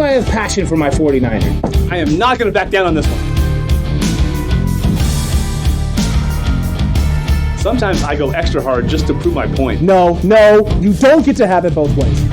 I have passion for my 49ers. I am not going to back down on this one. Sometimes I go extra hard just to prove my point. No, you don't get to have it both ways.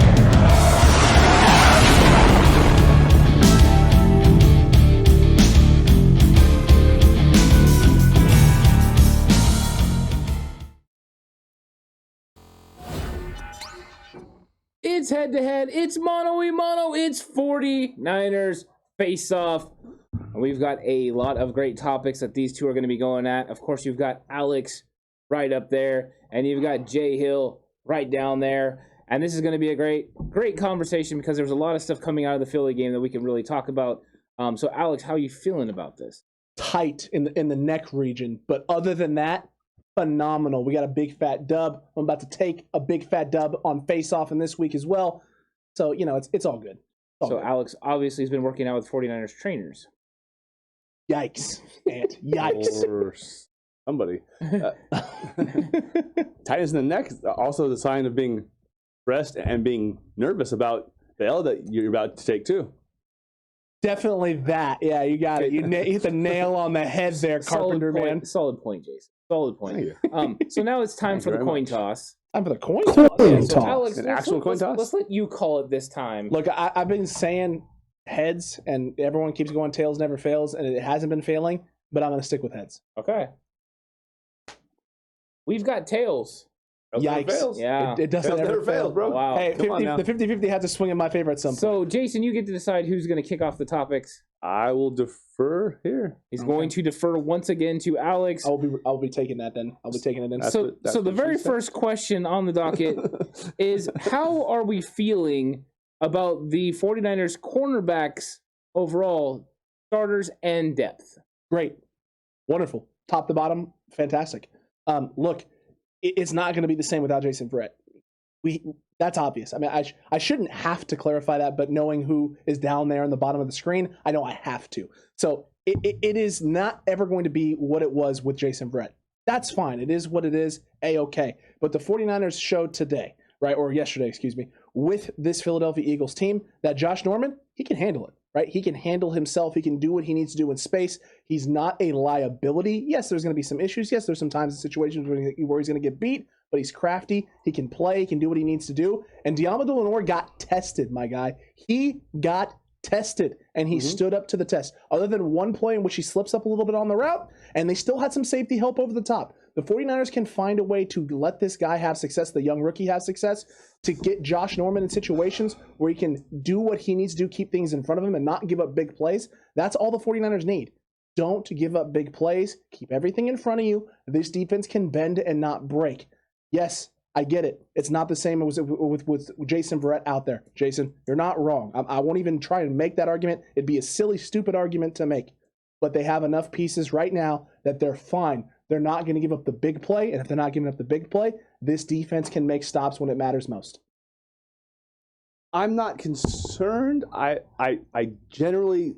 It's head-to-head. It's mono-y-mono. It's 49ers face-off. And we've got a lot of great topics that these two are going to be going at. Of course, you've got Alex right up there, and you've got JHill right down there. And this is going to be a great conversation because there's a lot of stuff coming out of the Philly game that we can really talk about. So, Alex, how are you feeling about this? Tight in the neck region, but other than that, phenomenal. We got a big fat dub. I'm about to take a big fat dub on face-off in this week as well. So, it's all good. Alex obviously has been working out with 49ers trainers. Yikes, Ant. Yikes. Or somebody. Tightness in the neck is also the sign of being stressed and being nervous about the L that you're about to take, too. Definitely that. Yeah, you got it. You hit the nail on the head there, Carpenter, man. Solid point, Jason. Solid point. So now it's time for the coin toss. Time for the coin toss. So Alex, an actual coin toss? Let's let you call it this time. Look, I've been saying heads, and everyone keeps going tails never fails, and it hasn't been failing, but I'm going to stick with heads. Okay. We've got tails. Yikes. Yeah. It doesn't ever fail, bro. Wow. Hey, the 50-50 had to swing in my favor at some point. So, Jason, you get to decide who's going to kick off the topics. I will defer here. He's going to defer once again to Alex. I'll be taking that then. I'll be taking it then. So the very first question on the docket is, how are we feeling about the 49ers cornerbacks overall, starters and depth? Great. Wonderful. Top to bottom, fantastic. Look, it's not going to be the same without Jason Verrett. That's obvious. I mean, I shouldn't have to clarify that, but knowing who is down there on the bottom of the screen, I know I have to. So it is not ever going to be what it was with Jason Verrett. That's fine. It is what it is. A-okay. But the 49ers showed today, right, or yesterday, excuse me, with this Philadelphia Eagles team, that Josh Norman, he can handle it, right? He can handle himself. He can do what he needs to do in space. He's not a liability. Yes, there's going to be some issues. Yes, there's some times and situations where he's going to get beat, but he's crafty. He can play. He can do what he needs to do. And Diamandou Lenore got tested, my guy. He got tested, and he stood up to the test. Other than one play in which he slips up a little bit on the route, and they still had some safety help over the top. The 49ers can find a way to let this guy have success, the young rookie have success, to get Josh Norman in situations where he can do what he needs to do, keep things in front of him, and not give up big plays. That's all the 49ers need. Don't give up big plays. Keep everything in front of you. This defense can bend and not break. Yes, I get it. It's not the same as with Jason Verrett out there. Jason, you're not wrong. I won't even try and make that argument. It'd be a silly, stupid argument to make. But they have enough pieces right now that they're fine. They're not going to give up the big play. And if they're not giving up the big play, this defense can make stops when it matters most. I'm not concerned. I generally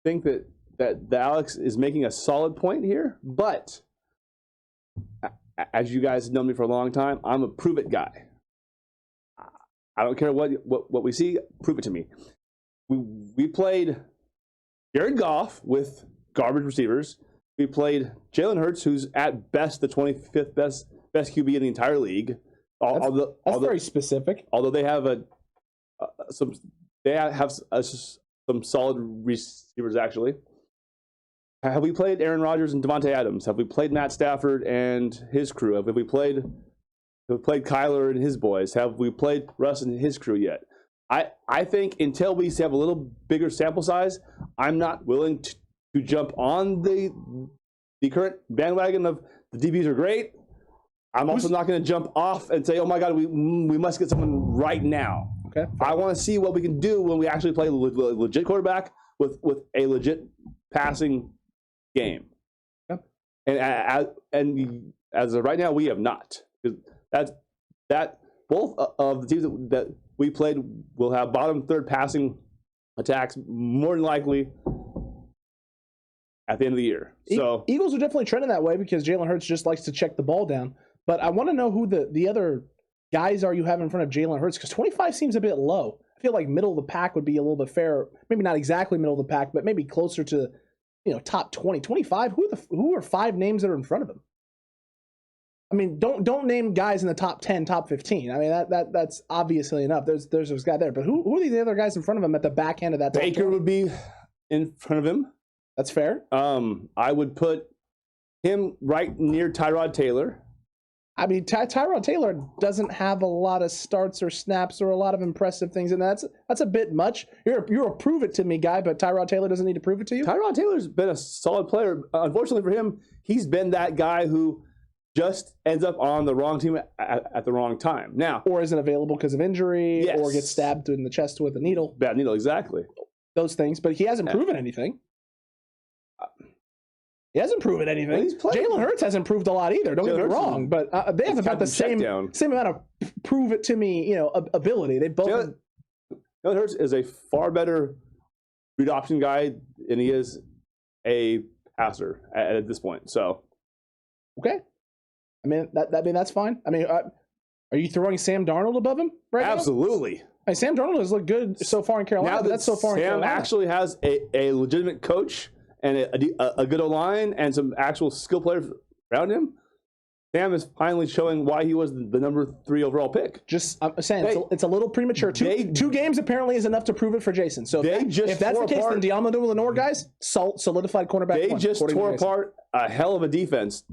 think that Alex is making a solid point here. But as you guys have known me for a long time, I'm a prove it guy. I don't care what we see, prove it to me. We played Jared Goff with garbage receivers. We played Jalen Hurts, who's at best the 25th best QB in the entire league. That's very specific. Although they have some solid receivers actually. Have we played Aaron Rodgers and Devontae Adams? Have we played Matt Stafford and his crew? Have we played Kyler and his boys? Have we played Russ and his crew yet? I think until we have a little bigger sample size, I'm not willing to jump on the current bandwagon of the DBs are great. I'm also not going to jump off and say, oh my God, we must get someone right now. Okay. I want to see what we can do when we actually play a legit quarterback with a legit passing game. Yep. And as of right now, we have not. That both of the teams that we played will have bottom third passing attacks more than likely at the end of the year. So Eagles are definitely trending that way because Jalen Hurts just likes to check the ball down. But I want to know who the other guys are you have in front of Jalen Hurts, because 25 seems a bit low. I feel like middle of the pack would be a little bit fair. Maybe not exactly middle of the pack, but maybe closer to, top 20, 25. Who are 5 names that are in front of him? I mean, don't name guys in the top 10, top 15. I mean, that's obviously enough. There's those guys there, but who are these other guys in front of him at the back end of that? Baker would be in front of him. That's fair. I would put him right near Tyrod Taylor. I mean, Tyrod Taylor doesn't have a lot of starts or snaps or a lot of impressive things, and that's a bit much. You're a prove it to me guy, but Tyrod Taylor doesn't need to prove it to you. Tyrod Taylor's been a solid player. Unfortunately for him, he's been that guy who just ends up on the wrong team at the wrong time. Now, or isn't available because of injury, yes. or gets stabbed in the chest with a needle. Bad needle, exactly. Those things, but he hasn't proven anything. He hasn't proven anything. Jalen Hurts hasn't proved a lot either. Don't get me wrong, but they have about the same amount of prove it to me, ability. They both. Jalen Hurts is a far better read option guy than he is a passer at this point. So, okay, I mean that's fine. I mean, are you throwing Sam Darnold above him right now? Absolutely. I mean, Sam Darnold has looked good so far in Carolina. Now that that's so far in Carolina. Sam actually has a legitimate coach and a good O-line and some actual skill players around him. Sam is finally showing why he was the number 3 overall pick. I'm saying it's a little premature. Two games apparently is enough to prove it for Jason. So if that's the case, then Diamond Lenore guys solidified cornerback. They just tore apart a hell of a defense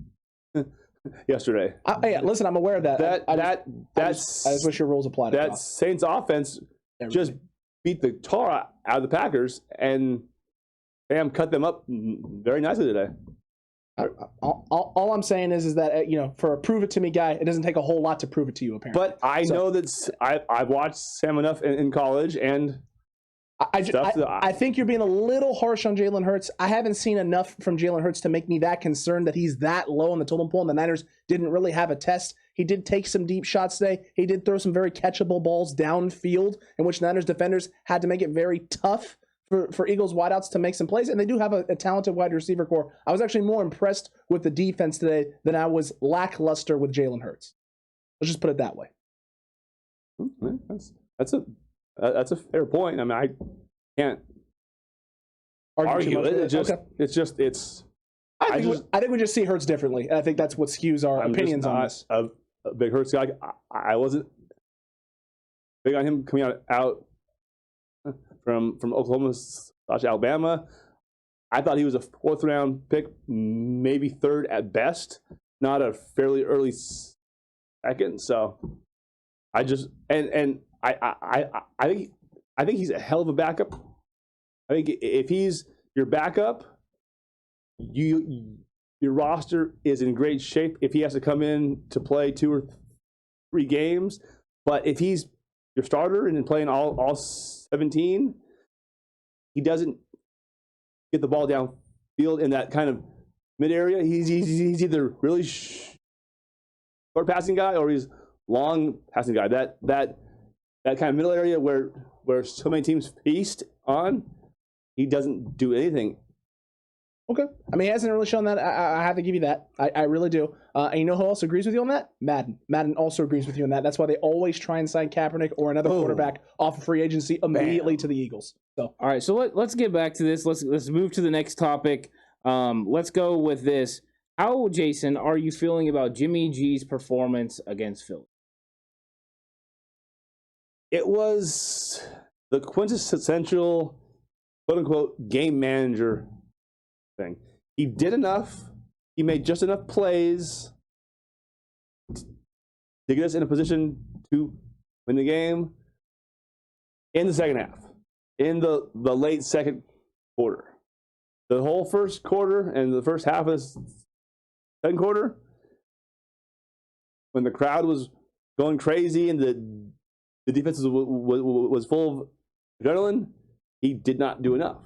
yesterday. Listen, I'm aware of that. I just wish your rules applied. That Saints offense just beat the tar out of the Packers, and Sam cut them up very nicely today. All I'm saying is that for a prove it to me guy, it doesn't take a whole lot to prove it to you. Apparently, but I know that I've watched Sam enough in college, and I think you're being a little harsh on Jalen Hurts. I haven't seen enough from Jalen Hurts to make me that concerned that he's that low on the totem pole, and the Niners didn't really have a test. He did take some deep shots today. He did throw some very catchable balls downfield, in which Niners defenders had to make it very tough for Eagles wideouts to make some plays, and they do have a talented wide receiver core. I was actually more impressed with the defense today than I was lackluster with Jalen Hurts. Let's just put it that way. That's a fair point. I mean, I can't argue it. I think we just see Hurts differently, and I think that's what skews our opinions on this. A big Hurts guy. I wasn't big on him coming out from Oklahoma / Alabama. I thought he was a 4th round pick, maybe 3rd at best, not a fairly early 2nd. So I just I think he's a hell of a backup. I think if he's your backup, your roster is in great shape if he has to come in to play 2 or 3 games. But if he's your starter and playing all 17, he doesn't get the ball downfield in that kind of mid area. He's either really short passing guy or he's long passing guy. That kind of middle area where so many teams feast on, he doesn't do anything. Okay. I mean, he hasn't really shown that. I have to give you that. I really do. And you know who else agrees with you on that? Madden. Madden also agrees with you on that. That's why they always try and sign Kaepernick or another quarterback off of free agency immediately to the Eagles. So, all right. So let's get back to this. Let's move to the next topic. Let's go with this. How, Jason, are you feeling about Jimmy G's performance against Philly? It was the quintessential, quote-unquote, game manager thing. He did enough. He made just enough plays to get us in a position to win the game in the second half, in the late second quarter. The whole first quarter and the first half of the second quarter, when the crowd was going crazy and the defense was full of adrenaline, he did not do enough,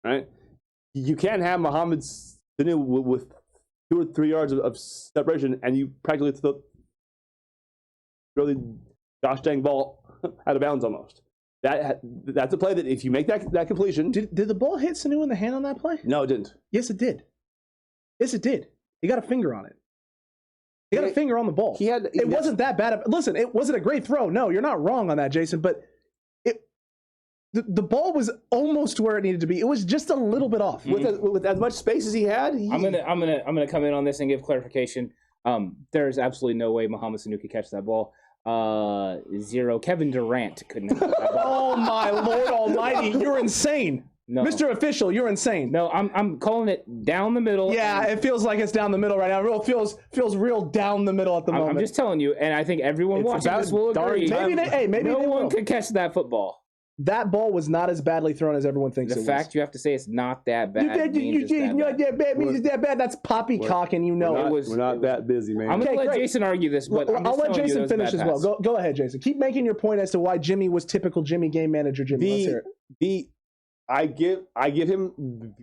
right? You can't have Mohamed Sanu with 2 or 3 yards of separation and you practically throw the gosh dang ball out of bounds almost. That's a play that if you make that completion... Did the ball hit Sanu in the hand on that play? No, it didn't. Yes, it did. Yes, it did. He got a finger on it. He got a finger on the ball. It wasn't that bad. Listen, it wasn't a great throw. No, you're not wrong on that, Jason, but the ball was almost where it needed to be. It was just a little bit off. With as much space as he had, I'm gonna come in on this and give clarification. There's absolutely no way Mohamed Sanu could catch that ball. 0. Kevin Durant couldn't have that ball. Oh my Lord Almighty! You're insane, No. Mr. Official. You're insane. No, I'm calling it down the middle. Yeah, it feels like it's down the middle right now. It feels real down the middle at the moment. I'm just telling you, and I think everyone It's watching about this will agree. Maybe no they one will. could catch that football. That ball was not as badly thrown as everyone thinks The it fact you have to say it's not that bad. was. Means it's that bad. That's poppycock, and you know it. we're not that busy, man. I'm gonna Okay, let great. Jason argue this, but I'm I'll just let telling you Jason it was a finish bad as well. pass. Go ahead, Jason. Keep making your point as to why Jimmy was typical Jimmy game manager Jimmy. Let's hear it. I give him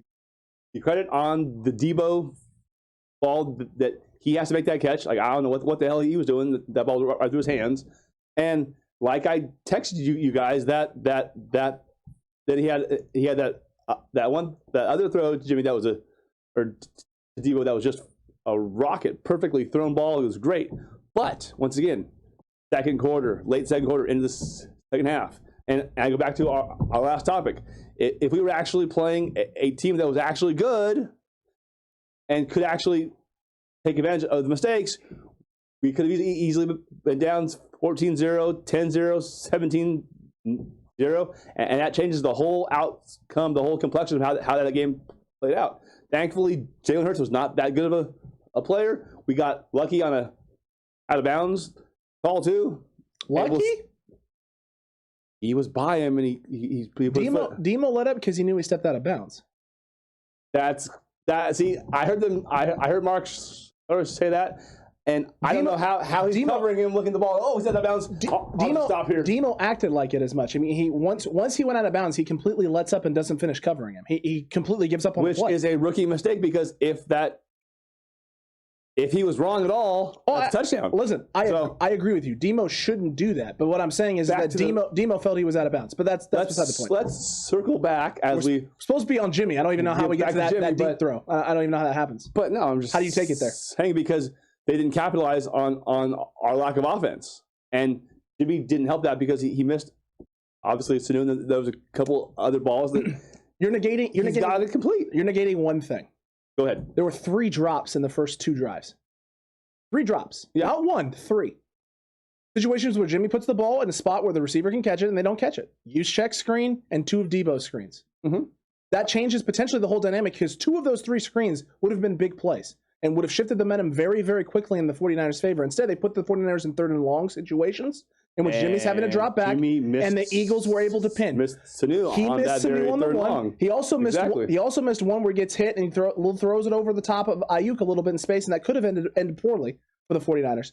the credit on the Debo ball that he has to make that catch. Like, I don't know what the hell he was doing. That ball right through his hands, and like I texted you guys that he had that other throw to Jimmy that was or to Debo that was just a rocket, perfectly thrown ball. It was great, but once again, late second quarter into the second half. And I go back to our last topic. If we were actually playing a team that was actually good and could actually take advantage of the mistakes, we could have easily been down 14-0, 10-0, 17-0, and that changes the whole outcome, the whole complexion of how that game played out. Thankfully, Jalen Hurts was not that good of a player. We got lucky on a out of bounds call too. Lucky? He was by him, and he put his foot. Demo let up because he knew he stepped out of bounds. See, I heard Mark say that, and I don't know how he's covering him, looking at the ball. Oh, he's out of bounds. I'll stop here. Demo acted like it as much. I mean, he once he went out of bounds, he completely lets up and doesn't finish covering him. He completely gives up on the play. Which is a rookie mistake, because if he was wrong at all, that's a touchdown. Listen, I agree with you. Demo shouldn't do that. But what I'm saying is that Demo felt he was out of bounds. But that's beside the point. Let's circle back as we're supposed to be on Jimmy. I don't even know how we get to that deep throw. I don't even know how that happens. But no, I'm just. How do you take it there? Saying because they didn't capitalize on our lack of offense, and Jimmy didn't help that because he missed. Obviously, Sanu. There was a couple other balls that you're negating. He's got it complete. You're negating one thing. Go ahead. There were 3 drops in the first 2 drives. 3 drops. Yeah. Not 1, 3. Situations where Jimmy puts the ball in a spot where the receiver can catch it and they don't catch it. Use check screen and 2 of Debo's screens. Mm-hmm. That changes potentially the whole dynamic because 2 of those 3 screens would have been big plays and would have shifted the momentum very, very quickly in the 49ers' favor. Instead, they put the 49ers in 3rd and long situations in which Jimmy's having to drop back, and the Eagles were able to pin. He missed Sanu on the one. Long. He also missed. He also missed one where he gets hit and he throws it over the top of Ayuk a little bit in space, and that could have ended poorly for the 49ers.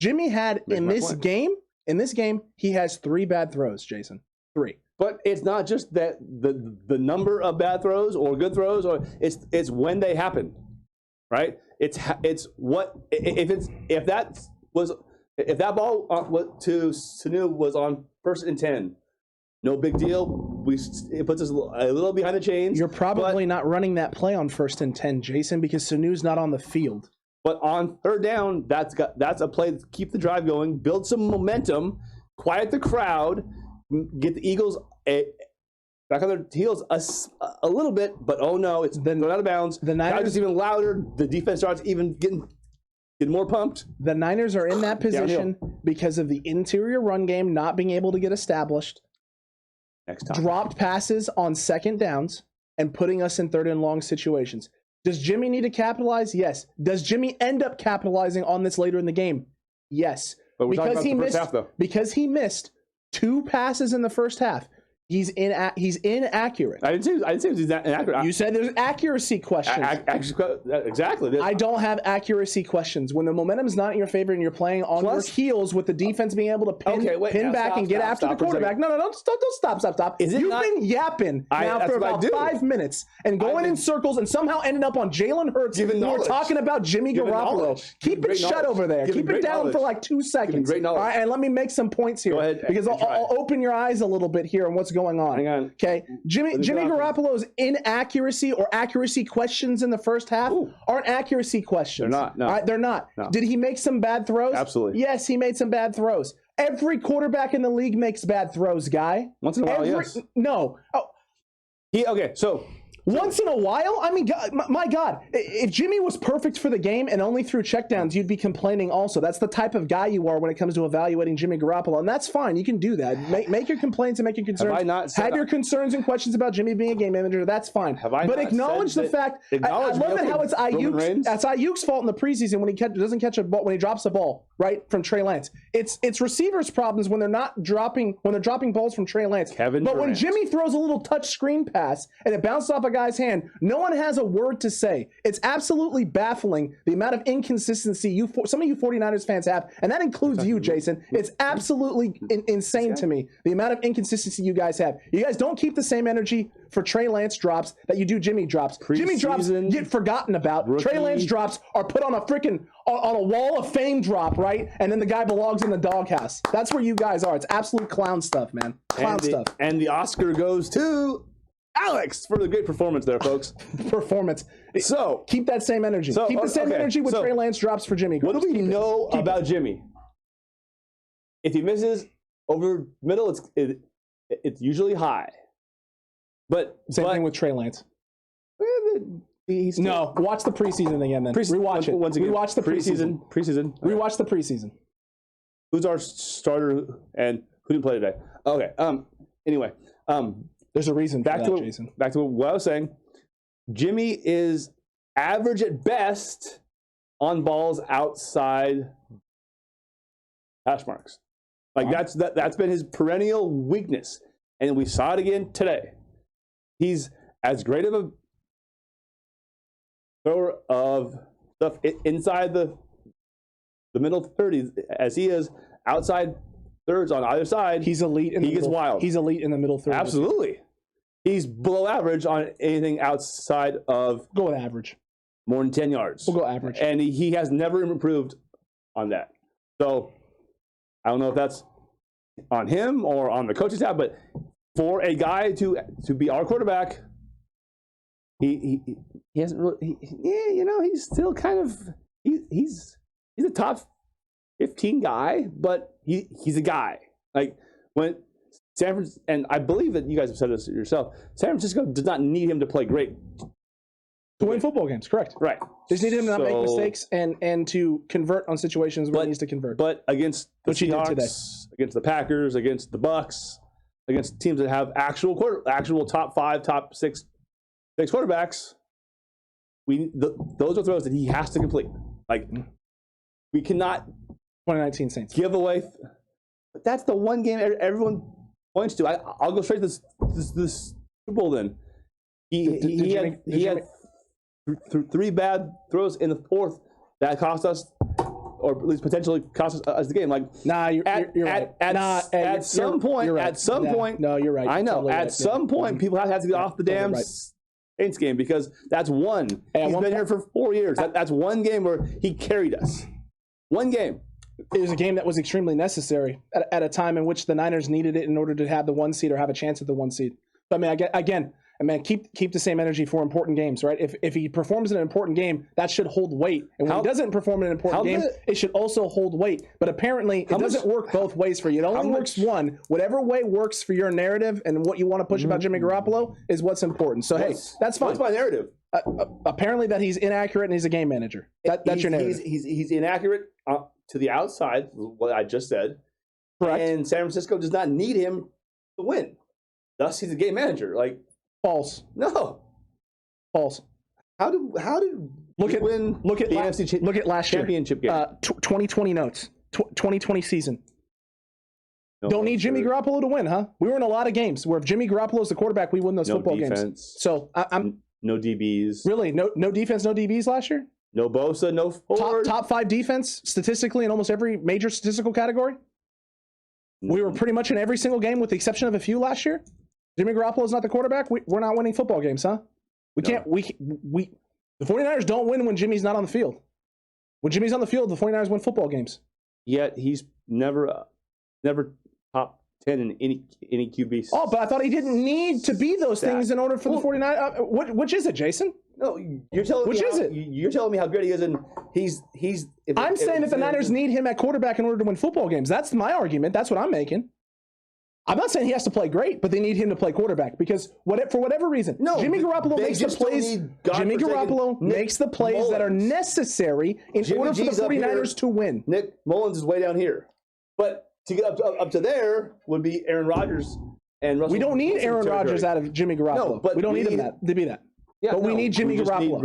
Jimmy had in this game, he has 3 bad throws. Jason, 3. But it's not just that the number of bad throws or good throws, or it's when they happen, right? It's what if that ball to Sanu was on 1st and 10, no big deal. It puts us a little behind the chains. You're probably not running that play on 1st and 10, Jason, because Sanu's not on the field. But on 3rd down, that's a play to keep the drive going, build some momentum, quiet the crowd, get the Eagles back on their heels a little bit. But oh no, they're out of bounds. The Niners is even louder. The defense starts even getting more pumped. The Niners are in that position because of the interior run game not being able to get established. Next time. Dropped passes on 2nd downs and putting us in 3rd and long situations. Does Jimmy need to capitalize? Yes. Does Jimmy end up capitalizing on this later in the game? Yes. But we're talking about the first half, though. Because he missed 2 passes in the first half. He's inaccurate. I didn't say he's inaccurate. You said there's accuracy questions. Exactly. I don't have accuracy questions. When the momentum's not in your favor and you're playing on your heels with the defense being able to pin back and get after the quarterback. No, don't stop. You've been yapping now for about 5 minutes and going in circles and somehow ending up on Jalen Hurts. We're talking about Jimmy Garoppolo. Keep it shut over there. Keep it down for like 2 seconds. All right, and let me make some points here. Go ahead, because I'll open your eyes a little bit here on what's going on. Hang on. Okay. Jimmy Garoppolo's inaccuracy or accuracy questions in the first half aren't accuracy questions. They're not. No. All right, they're not. No. Did he make some bad throws? Absolutely. Yes, he made some bad throws. Every quarterback in the league makes bad throws, guy. Once in a while, yes. No. Oh, So once in a while? I mean, my God, if Jimmy was perfect for the game and only threw checkdowns, you'd be complaining also. That's the type of guy you are when it comes to evaluating Jimmy Garoppolo, and that's fine. You can do that. Make your complaints and make your concerns. Have your concerns and questions about Jimmy being a game manager. That's fine. But acknowledge the fact. I love it how it's Ayuk's fault in the preseason when he doesn't catch a ball, when he drops a ball, right, from Trey Lance. It's receivers' problems when they're not dropping balls from Trey Lance. But when Jimmy throws a little touch screen pass and it bounces off a guy's hand, no one has a word to say. It's absolutely baffling the amount of inconsistency some of you 49ers fans have, and that includes you, Jason. It's absolutely insane to me, the amount of inconsistency you guys have. You guys don't keep the same energy for Trey Lance drops that you do Jimmy drops. Jimmy drops get forgotten about. Rookie. Trey Lance drops are put on a freaking on a wall of fame drop, right? And then the guy belongs in the doghouse. That's where you guys are. It's absolute clown stuff, man. Clown stuff. And the Oscar goes to Alex for the great performance there, folks. Performance. So keep that same energy. Keep the same energy with Trey Lance drops for Jimmy. What do we know about Jimmy? If he misses over middle, it's usually high. But same thing with Trey Lance. No, watch the preseason again. Then rewatch it. Once again, rewatch the preseason. Rewatch the preseason. Who's our starter and who didn't play today? Okay. Anyway. There's a reason for that, Jason. Back to what I was saying. Jimmy is average at best on balls outside hash marks. Like that's been his perennial weakness, and we saw it again today. He's as great of a thrower of stuff inside the middle 30s as he is outside thirds on either side. He's elite. He gets wild. He's elite in the middle third. Absolutely. He's below average on anything outside of. Go with average. More than 10 yards. We'll go average. And he has never improved on that. So I don't know if that's on him or on the coaching staff, but for a guy to be our quarterback, he hasn't really. He's still kind of he's a top 15 guy, but he's a guy. Like when San Francisco, and I believe that you guys have said this yourself, San Francisco does not need him to play great to win football games. Correct. Right. They just need him to not make mistakes and to convert on situations where he needs to convert. But against the Seahawks, against the Packers, against the Bucks, against teams that have actual top 5, top 6 quarterbacks, those are throws that he has to complete. Like we cannot 2019 Saints give away. But that's the one game everyone points to. I'll go straight to this Super Bowl then. He had 3 bad throws in the fourth that cost us, or at least potentially cost us the game. Like, you're right. At some point. No, you're right. I know. Totally at some point, people have to get off the damn Saints game because that's one. He's been here for 4 years. That's one game where he carried us. One game. It was a game that was extremely necessary at a time in which the Niners needed it in order to have the 1 seed or have a chance at the 1 seed. But I mean, keep the same energy for important games, right? If he performs in an important game, that should hold weight. And when he doesn't perform in an important game, it should also hold weight. But apparently, it doesn't work both ways for you. It only works one. Whatever way works for your narrative and what you want to push about Jimmy Garoppolo is what's important. So, hey, that's fine. What's my narrative? Apparently that he's inaccurate and he's a game manager. That's your narrative. He's inaccurate to the outside, what I just said. Correct. And San Francisco does not need him to win. Thus, he's a game manager. Like, false. No. False. How did look at the NFC look at last championship game? 2020 notes. 2020 season. Don't need Jimmy Garoppolo to win, huh? We were in a lot of games where if Jimmy Garoppolo is the quarterback, we win those football games. So I'm no DBs. Really? No defense, no DBs last year? No Bosa, no forward. Top 5 defense statistically in almost every major statistical category. We were pretty much in every single game with the exception of a few last year. Jimmy Garoppolo is not the quarterback. We're not winning football games, huh? The 49ers don't win when Jimmy's not on the field. When Jimmy's on the field, the 49ers win football games. Yet he's never top 10 in any QB. Oh, but I thought he didn't need to be those things in order for the 49ers. Which is it, Jason? No, you're telling Which me is how, it? You're telling me how great he is, and he's. I'm saying that the Niners need him at quarterback in order to win football games. That's my argument. That's what I'm making. I'm not saying he has to play great, but they need him to play quarterback because for whatever reason, Jimmy Garoppolo makes the plays. Jimmy Garoppolo makes the plays that are necessary in order for the 49ers to win. Nick Mullins is way down here, but to get up to there would be Aaron Rodgers and Russell. We don't need Aaron Rodgers out of Jimmy Garoppolo. No, but we don't need him to be that. Yeah, but we need Jimmy Garoppolo.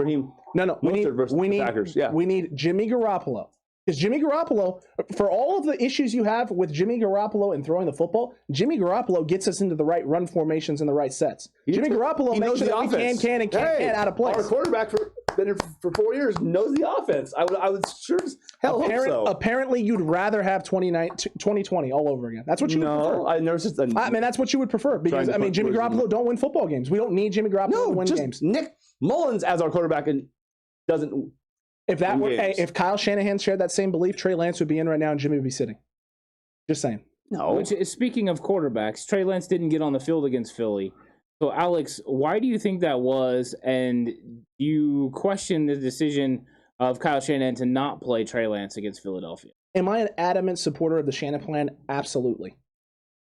We need Jimmy Garoppolo. Because Jimmy Garoppolo, for all of the issues you have with Jimmy Garoppolo and throwing the football, Jimmy Garoppolo gets us into the right run formations and the right sets. Jimmy Garoppolo makes sure that we can out of place. Our quarterback been here for 4 years knows the offense. I would sure as hell hope so. Apparently, you'd rather have 2020 all over again. That's what you would prefer. I never said that. I mean, that's what you would prefer because Jimmy Garoppolo don't win football games. We don't need Jimmy Garoppolo to win games. Nick Mullins as our quarterback and doesn't. If Kyle Shanahan shared that same belief, Trey Lance would be in right now and Jimmy would be sitting. Just saying. No. Speaking of quarterbacks, Trey Lance didn't get on the field against Philly. So, Alex, why do you think that was? And you question the decision of Kyle Shanahan to not play Trey Lance against Philadelphia? Am I an adamant supporter of the Shanahan plan? Absolutely.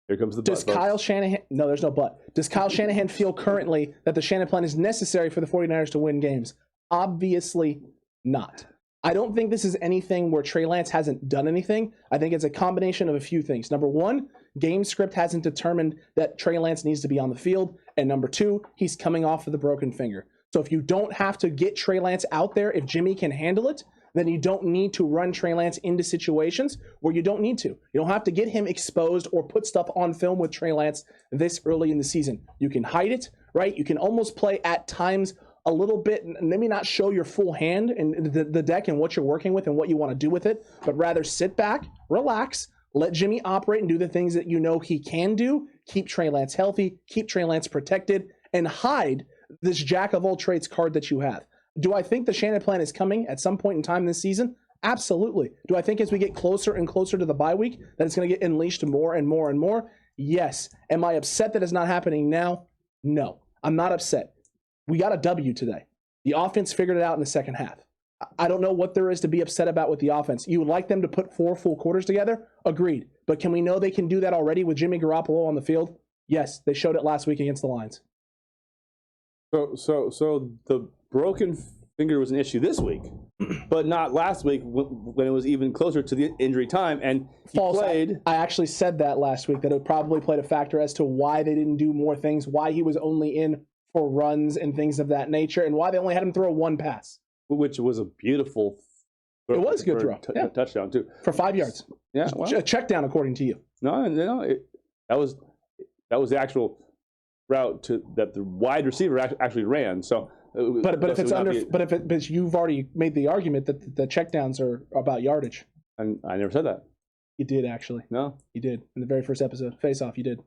Here comes the but. Does Kyle Shanahan... No, there's no but. Does Kyle Shanahan feel currently that the Shanahan plan is necessary for the 49ers to win games? Obviously not. I don't think this is anything where Trey Lance hasn't done anything. I think it's a combination of a few things. Number one, game script hasn't determined that Trey Lance needs to be on the field. And number two, he's coming off of the broken finger. So if you don't have to get Trey Lance out there, if Jimmy can handle it, then you don't need to run Trey Lance into situations where you don't need to. You don't have to get him exposed or put stuff on film with Trey Lance this early in the season. You can hide it, right? You can almost play at times a little bit, maybe not show your full hand and the deck and what you're working with and what you want to do with it, but rather sit back, relax, let Jimmy operate and do the things that you know he can do, keep Trey Lance healthy, keep Trey Lance protected, and hide this jack of all trades card that you have. Do I think the Shanahan plan is coming at some point in time this season? Absolutely. Do I think as we get closer and closer to the bye week that it's going to get unleashed more and more and more? Yes. Am I upset that it's not happening now? No, I'm not upset. We got a W today. The offense figured it out in the second half. I don't know what there is to be upset about with the offense. You would like them to put 4 full quarters together? Agreed. But can we know they can do that already with Jimmy Garoppolo on the field? Yes, they showed it last week against the Lions. So the broken finger was an issue this week, but not last week when it was even closer to the injury time. And he played. I actually said that last week, that it probably played a factor as to why they didn't do more things, why he was only in for runs and things of that nature, and why they only had him throw 1 pass. Which was a beautiful throw. It was a good throw. Touchdown, too. For 5 yards. Yeah. Well, a check down, according to you. No, that was the actual route that the wide receiver actually ran. So, but you've already made the argument that the checkdowns are about yardage. And I never said that. You did, actually. No, you did in the very first episode, Face Off. You did.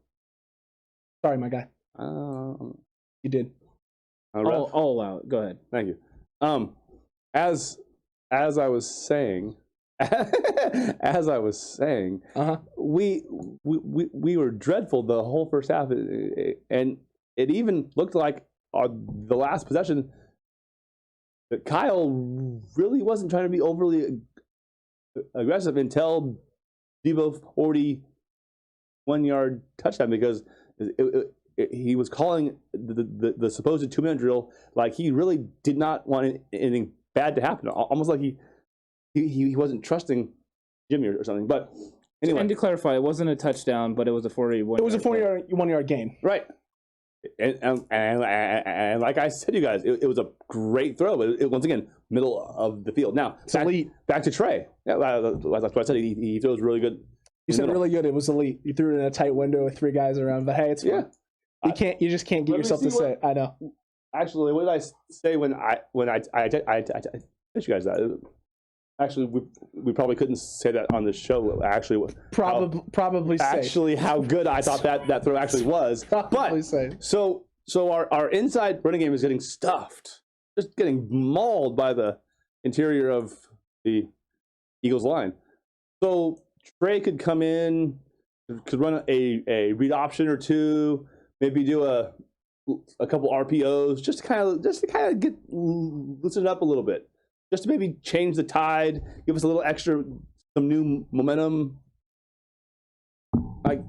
Sorry, my guy. You did. All out. Go ahead. Thank you. As I was saying, we were dreadful the whole first half, and it even looked like the last possession that Kyle really wasn't trying to be overly aggressive until Deebo 41-yard touchdown, because he was calling the supposed 2-minute drill like he really did not want anything bad to happen, almost like he wasn't trusting Jimmy or something. But anyway, and to clarify, it wasn't a touchdown, but it was a 41. It was a 41-yard gain, right? And like I said, you guys, it was a great throw, but it once again middle of the field. Now back to Trey. Yeah, that's what I said. He throws really good. You said really good. It was elite. You threw it in a tight window with 3 guys around, but hey, it's fun. You just can't get yourself to say it. I know. Actually, what did I say when I told you guys that? Actually, we probably couldn't say that on the show. Actually, probably actually how good I thought that throw actually was. Probably safe. So our inside running game is getting stuffed, just getting mauled by the interior of the Eagles line. So Trey could come in, could run a read option or two, maybe do a a couple RPOs, just to kind of get loosen it up a little bit, just to maybe change the tide, give us a little extra, some new momentum. Like,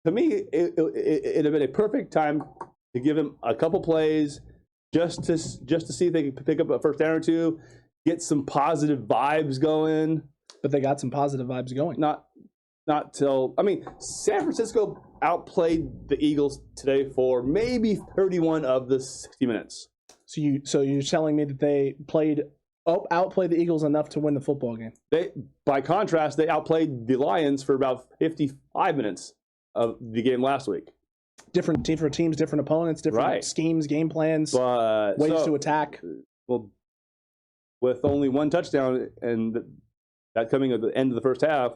to me, it'd have been a perfect time to give him a couple plays, just to see if they could pick up a first down or two, get some positive vibes going. But they got some positive vibes going. Not till, I mean, San Francisco outplayed the Eagles today for maybe 31 of the 60 minutes. So you're telling me that they outplayed the Eagles enough to win the football game? By contrast, they outplayed the Lions for about 55 minutes of the game last week. Different teams, different opponents, different schemes, game plans, ways to attack. Well, with only one touchdown and that coming at the end of the first half,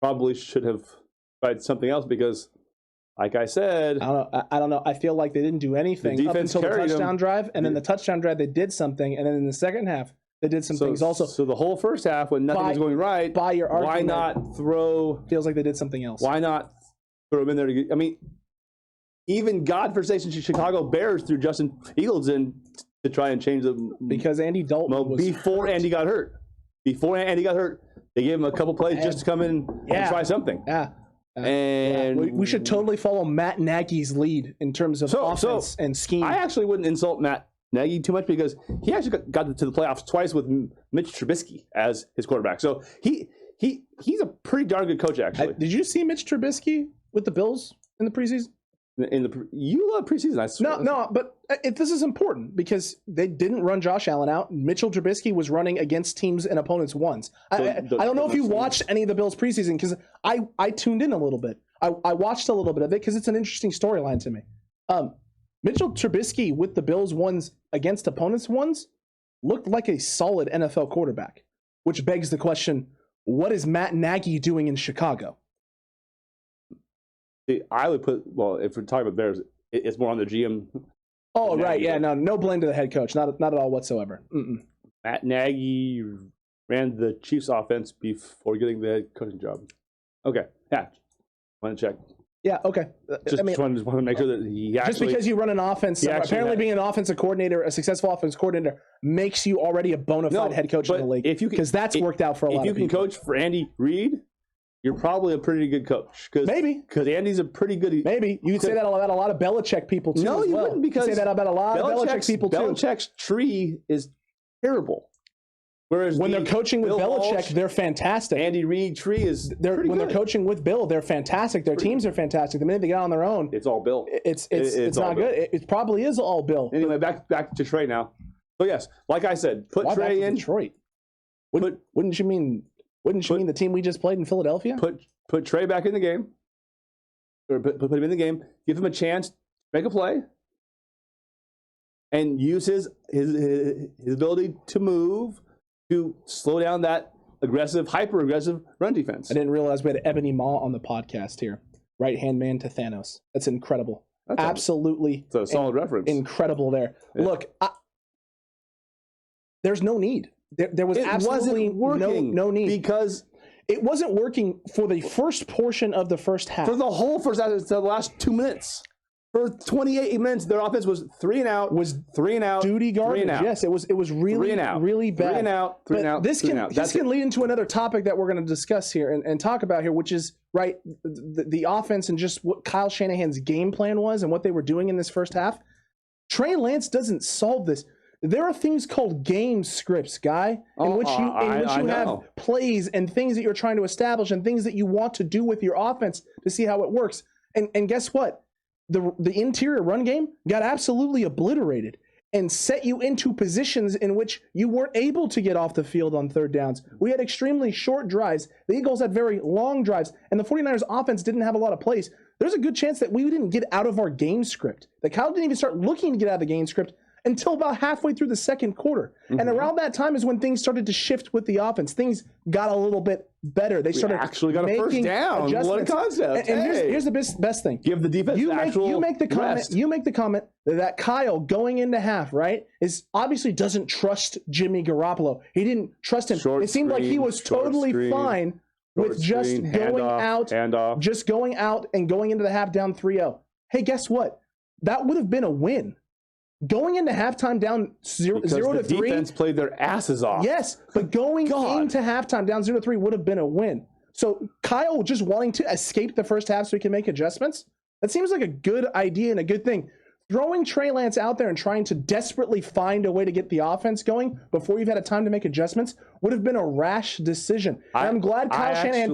probably should have tried something else because, like I said, I don't know. I feel like they didn't do anything up until the touchdown drive, and then the touchdown drive they did something, and then in the second half they did some things also. So the whole first half, when nothing was going right, by your argument, why not throw? Feels like they did something else. Why not throw him in there? I mean, even godforsaken Chicago Bears threw Justin Fields in to try and change the because Andy Dalton was before Andy got hurt. Before Andy got hurt, they gave him a couple plays just to come in and try something. And we should totally follow Matt Nagy's lead in terms of offense and scheme. I actually wouldn't insult Matt Nagy too much because he actually got to the playoffs twice with Mitch Trubisky as his quarterback. So he's a pretty darn good coach, actually. Did you see Mitch Trubisky with the Bills in the preseason? You love preseason, I swear. No, but this is important because they didn't run Josh Allen out. Mitchell Trubisky was running against teams and opponents once. I don't know if you watched any of the Bills preseason because I tuned in a little bit. I watched a little bit of it because it's an interesting storyline to me. Mitchell Trubisky with the Bills ones against opponents ones looked like a solid NFL quarterback, which begs the question, what is Matt Nagy doing in Chicago? I would put, well, if we're talking about Bears, it's more on the GM. Oh, right. Yeah, no blame to the head coach. Not at all whatsoever. Matt Nagy ran the Chiefs offense before getting the head coaching job. Okay. Yeah. Want to check. Yeah, okay. Just wanted to make sure that he actually... Just because you run an offense, apparently being an offensive coordinator, a successful offensive coordinator, makes you already a bona fide head coach in the league. Because that's worked out for a lot of people. If you can coach for Andy Reid, you're probably a pretty good coach. Maybe. Because Andy's a pretty good... Maybe. You could say that about a lot of Belichick people, too. No, you wouldn't, because... You say that about a lot of Belichick people, too. Belichick's tree is terrible. Whereas when they're coaching with Belichick, Walsh, they're fantastic. Andy Reid tree is when they're coaching with Bill, they're fantastic. Their teams are fantastic. The minute they get on their own, it's all Bill. It's not good. It probably is all Bill. Anyway, back to Trey now. So yes, like I said, put Trey in Detroit. Wouldn't you mean the team we just played in Philadelphia? Put Trey back in the game, or put him in the game. Give him a chance to make a play, and use his ability to move to slow down that hyper-aggressive run defense. I didn't realize we had Ebony Maw on the podcast here. Right-hand man to Thanos. That's incredible. Absolutely. It's a solid reference. Incredible there. Yeah. Look, there's no need. There was absolutely no need. Because it wasn't working for the first portion of the first half. For the whole first half, the last 2 minutes. For 28 minutes, their offense was 3 and out. Duty garbage. Yes, it was really really bad. 3 and out. This can lead into another topic that we're going to discuss here and talk about here, which is the offense and just what Kyle Shanahan's game plan was and what they were doing in this first half. Trey Lance doesn't solve this. There are things called game scripts, guy, in which you have plays and things that you're trying to establish and things that you want to do with your offense to see how it works. And guess what? The interior run game got absolutely obliterated and set you into positions in which you weren't able to get off the field on third downs. We had extremely short drives. The Eagles had very long drives, and the 49ers offense didn't have a lot of plays. There's a good chance that we didn't get out of our game script. That Kyle didn't even start looking to get out of the game script until about halfway through the second quarter. And around that time is when things started to shift with the offense. Things got a little bit better. They started actually got a first down. What a concept. And here's the best thing. Give the defense you make the comment. rest. You make the comment that Kyle going into half, right, is obviously doesn't trust Jimmy Garoppolo. He didn't trust him. It seemed like he was totally fine with just going out and going into the half down 3-0. Hey, guess what? that would have been a win. Going into halftime down 0-3. Defense played their asses off. Yes, but going into halftime down 0-3 would have been a win. So Kyle just wanting to escape the first half so he can make adjustments, that seems like a good idea and a good thing. Throwing Trey Lance out there and trying to desperately find a way to get the offense going before you've had a time to make adjustments would have been a rash decision. And I'm glad Kyle Shanahan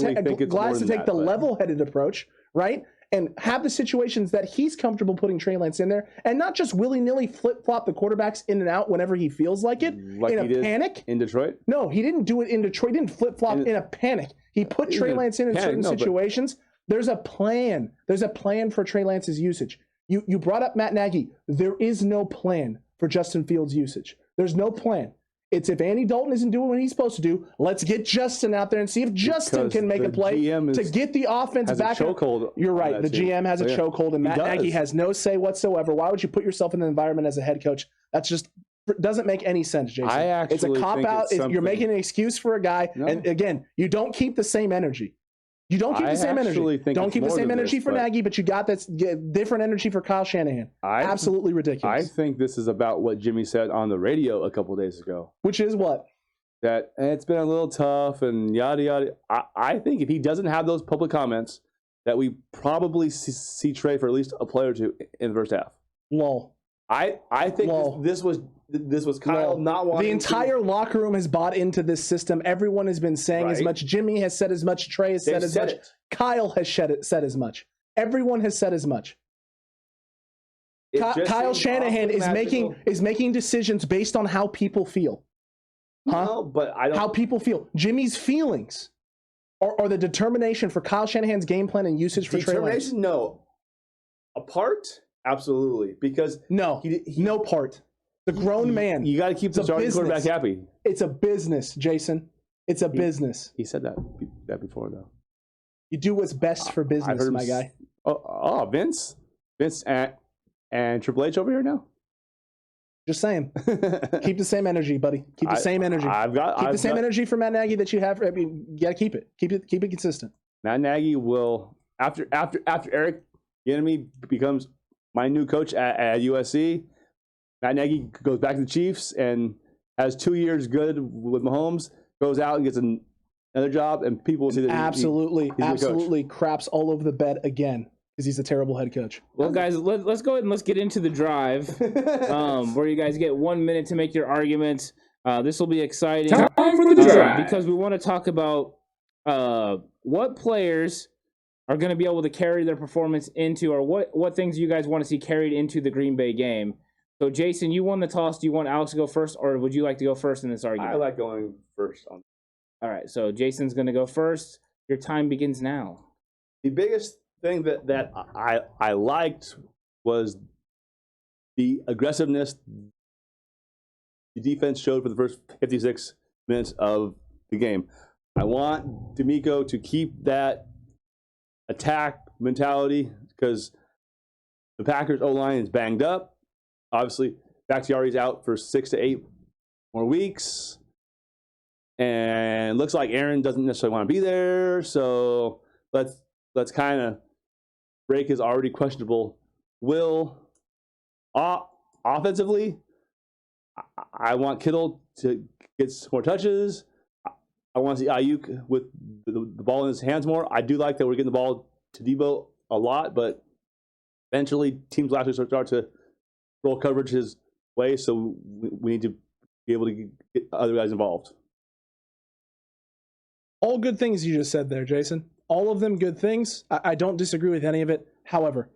glad to take the level-headed approach, right? And have the situations that he's comfortable putting Trey Lance in there and not just willy-nilly flip-flop the quarterbacks in and out whenever he feels like it in a panic. In Detroit? No, he didn't do it in Detroit. He didn't flip-flop in a panic. He put Trey Lance in certain situations. There's a plan. There's a plan for Trey Lance's usage. You brought up Matt Nagy. There is no plan for Justin Fields' usage. There's no plan. It's if Andy Dalton isn't doing what he's supposed to do, let's get Justin out there and see if Justin can make a play to get the offense back. You're right. The GM has a chokehold, and Matt Nagy has no say whatsoever. Why would you put yourself in the environment as a head coach? That's just doesn't make any sense, Jason. It's a cop-out. You're making an excuse for a guy. No. And again, you don't keep the same energy. You don't keep the same energy. Don't keep the same energy for Nagy, but you got that different energy for Kyle Shanahan. Absolutely ridiculous. I think this is about what Jimmy said on the radio a couple of days ago. Which is what? That it's been a little tough and yada, yada. I think if he doesn't have those public comments, that we probably see Trey for at least a play or two in the first half. Lol. I think this was Kyle not wanting the entire locker room has bought into this system. Everyone has been saying as much. Jimmy has said as much. Trey has said as much. Kyle has said as much. Everyone has said as much. Kyle Shanahan is making decisions based on how people feel. No, but I don't. How people feel. Jimmy's feelings or the determination for Kyle Shanahan's game plan and usage for Trey Lance. Determination, no. A part? Absolutely, because no part. The grown man. You got to keep the starting quarterback happy. It's a business, Jason. It's a business. He said that before, though. You do what's best for business, my guy. Vince and Triple H over here now. Just saying. Keep the same energy, buddy. Keep the same energy. Keep the same energy for Matt Nagy that you have. I mean, you got to keep it. Keep it consistent. Matt Nagy will after Eric Bieniemy becomes my new coach at USC. Matt Nagy goes back to the Chiefs and has 2 years good with Mahomes, goes out and gets another job, and people will see that absolutely craps all over the bed again because he's a terrible head coach. Well, guys, let's go ahead and let's get into the drive where you guys get 1 minute to make your arguments. This will be exciting. Time for the drive. Because we want to talk about what players are going to be able to carry their performance into, or what things you guys want to see carried into the Green Bay game. So, Jason, you won the toss. Do you want Alex to go first, or would you like to go first in this argument? I like going first. All right, so Jason's going to go first. Your time begins now. The biggest thing that I liked was the aggressiveness the defense showed for the first 56 minutes of the game. I want D'Amico to keep that attack mentality because the Packers O-line is banged up. Obviously, Bakhtiari's out for 6 to 8 more weeks. And looks like Aaron doesn't necessarily want to be there. So let's kind of break his already questionable will. Offensively, I want Kittle to get some more touches. I want to see Ayuk with the ball in his hands more. I do like that we're getting the ball to Debo a lot, but eventually teams will actually start to roll coverage his way, so we need to be able to get other guys involved. All good things you just said there, Jason. All of them good things. I don't disagree with any of it. However,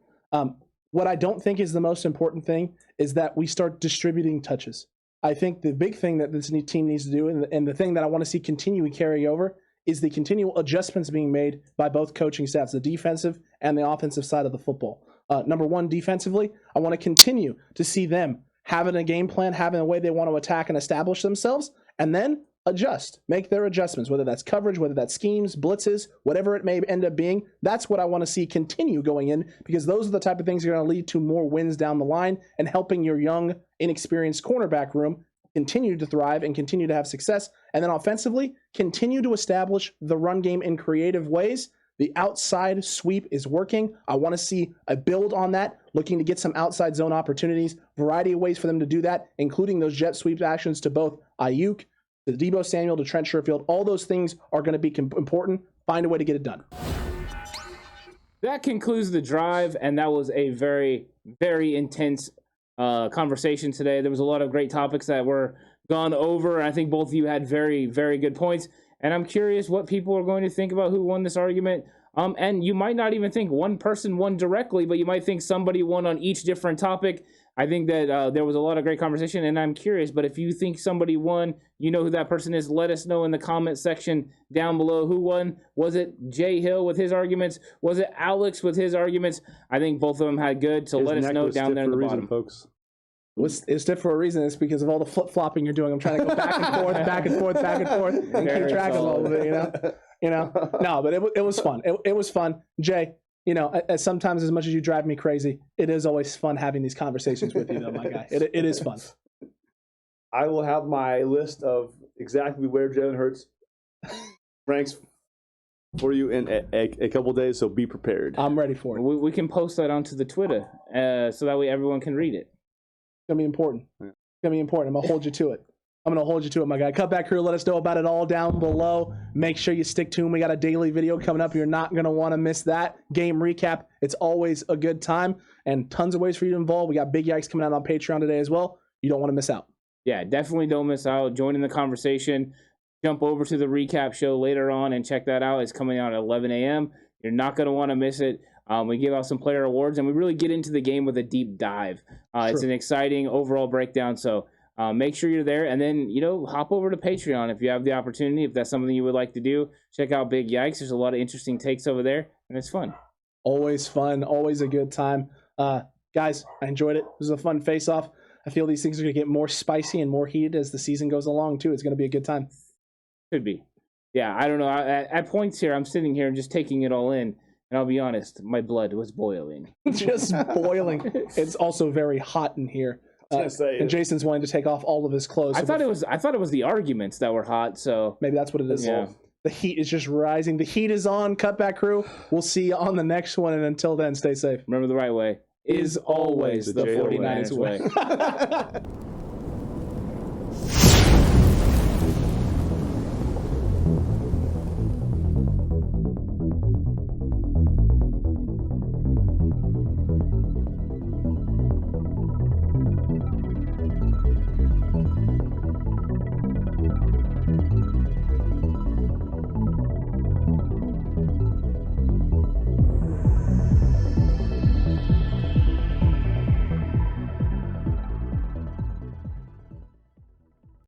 what I don't think is the most important thing is that we start distributing touches. I think the big thing that this team needs to do, and the thing that I want to see continue and carry over, is the continual adjustments being made by both coaching staffs, the defensive and the offensive side of the football. Number one, defensively, I want to continue to see them having a game plan, having a way they want to attack and establish themselves, and then adjust, make their adjustments, whether that's coverage, whether that's schemes, blitzes, whatever it may end up being. That's what I want to see continue going in, because those are the type of things that are going to lead to more wins down the line and helping your young, inexperienced cornerback room continue to thrive and continue to have success. And then offensively, continue to establish the run game in creative ways, The outside sweep is working. I want to see a build on that, looking to get some outside zone opportunities, variety of ways for them to do that, including those jet sweep actions to both Ayuk, to Deebo Samuel, to Trent Sherfield. All those things are going to be important. Find a way to get it done. That concludes the drive, and that was a very, very intense conversation today. There was a lot of great topics that were gone over. I think both of you had very, very good points, and I'm curious what people are going to think about who won this argument. And you might not even think one person won directly, but you might think somebody won on each different topic. I think that there was a lot of great conversation, and I'm curious, but if you think somebody won, you know who that person is, let us know in the comment section down below who won. Was it JHill with his arguments? Was it Alex with his arguments? I think both of them had good, so let us know down there in the bottom. Folks. It's stiff for a reason. It's because of all the flip-flopping you're doing. I'm trying to go back and forth, back and forth, back and forth, and keep track of all of it, you know? No, but it was fun. It was fun. Jay, sometimes as much as you drive me crazy, it is always fun having these conversations with you, though, my guy. It is fun. I will have my list of exactly where Jalen Hurts ranks for you in a couple days, so be prepared. I'm ready for it. We can post that onto the Twitter so that way everyone can read it. It's going to be important. It's going to be important. I'm going to hold you to it. My guy. Cutback crew, let us know about it all down below. Make sure you stick tuned. We got a daily video coming up. You're not going to want to miss that. Game recap. It's always a good time and tons of ways for you to involve. We got Big Yikes coming out on Patreon today as well. You don't want to miss out. Yeah, definitely don't miss out. Join in the conversation. Jump over to the recap show later on and check that out. It's coming out at 11 a.m. You're not going to want to miss it. We give out some player awards, and we really get into the game with a deep dive. It's an exciting overall breakdown, so make sure you're there. And then, hop over to Patreon if you have the opportunity. If that's something you would like to do, check out Big Yikes. There's a lot of interesting takes over there, and it's fun. Always fun. Always a good time. Guys, I enjoyed it. This was a fun face-off. I feel these things are going to get more spicy and more heated as the season goes along, too. It's going to be a good time. Could be. Yeah, I don't know. At points here, I'm sitting here and just taking it all in. And I'll be honest, my blood was boiling. Just boiling. It's also very hot in here. And Jason's wanting to take off all of his clothes. I thought it was the arguments that were hot, so maybe that's what it is. Yeah. The heat is just rising. The heat is on. Cutback crew. We'll see you on the next one, and until then, stay safe. Remember, the right way is always the 49ers way.